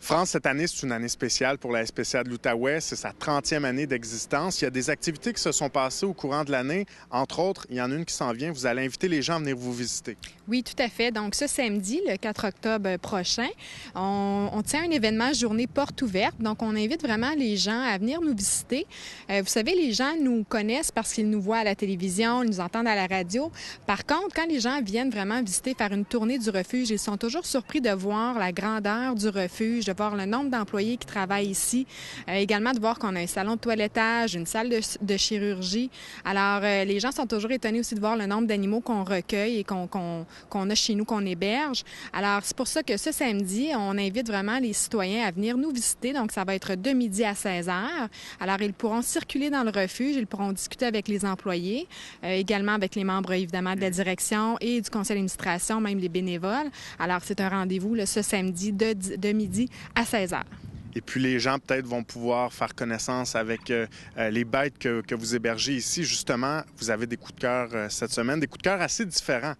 France, cette année, c'est une année spéciale pour la SPCA de l'Outaouais. C'est sa 30e année d'existence. Il y a des activités qui se sont passées au courant de l'année. Entre autres, il y en a une qui s'en vient. Vous allez inviter les gens à venir vous visiter. Oui, tout à fait. Donc, ce samedi, le 4 octobre prochain, on tient un événement journée porte ouverte. Donc, on invite vraiment les gens à venir nous visiter. Vous savez, les gens nous connaissent parce qu'ils nous voient à la télévision, ils nous entendent à la radio. Par contre, quand les gens viennent vraiment visiter, faire une tournée du refuge, ils sont toujours surpris de voir la grandeur du refuge, de voir le nombre d'employés qui travaillent ici, également de voir qu'on a un salon de toilettage, une salle de chirurgie. Alors, les gens sont toujours étonnés aussi de voir le nombre d'animaux qu'on recueille et qu'on a chez nous, qu'on héberge. Alors, c'est pour ça que ce samedi, on invite vraiment les citoyens à venir nous visiter. Donc, ça va être de midi à 16 heures. Alors, ils pourront circuler dans le refuge, ils pourront discuter avec les employés, également avec les membres, évidemment, de la direction et du conseil d'administration, même les bénévoles. Alors, c'est un rendez-vous ce samedi de midi à 16 heures. Et puis, les gens, peut-être, vont pouvoir faire connaissance avec les bêtes que vous hébergez ici. Justement, vous avez des coups de cœur cette semaine, des coups de cœur assez différents.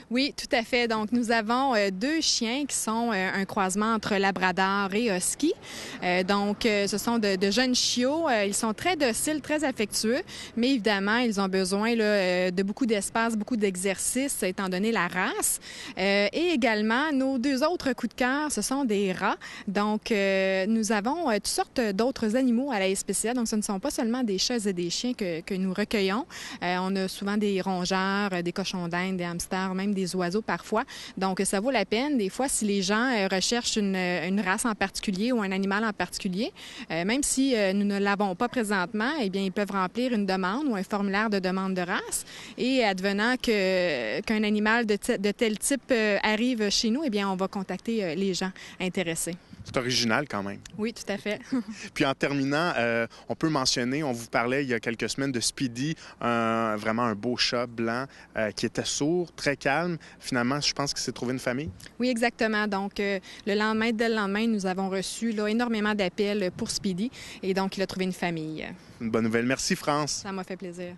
Oui, tout à fait. Donc, nous avons deux chiens qui sont un croisement entre labrador et husky. Ce sont de jeunes chiots. Ils sont très dociles, très affectueux, mais évidemment, ils ont besoin de beaucoup d'espace, beaucoup d'exercice, étant donné la race. Et également, nos deux autres coups de cœur, ce sont des rats. Donc, nous avons toutes sortes d'autres animaux à la SPCA. Donc, ce ne sont pas seulement des chats et des chiens que nous recueillons. On a souvent des rongeurs, des cochons d'Inde, des hamsters, même des oiseaux parfois. Donc, ça vaut la peine. Des fois, si les gens recherchent une race en particulier ou un animal en particulier, même si nous ne l'avons pas présentement, eh bien, ils peuvent remplir une demande ou un formulaire de demande de race. Et advenant qu'un animal de tel type arrive chez nous, eh bien, on va contacter les gens intéressés. C'est original quand même. Oui, tout à fait. Puis en terminant, on peut mentionner, on vous parlait il y a quelques semaines de Speedy, vraiment un beau chat blanc qui était sourd, très calme. Finalement, je pense qu'il s'est trouvé une famille. Oui, exactement. Donc, dès le lendemain, nous avons reçu énormément d'appels pour Speedy et donc il a trouvé une famille. Une bonne nouvelle. Merci, France. Ça m'a fait plaisir.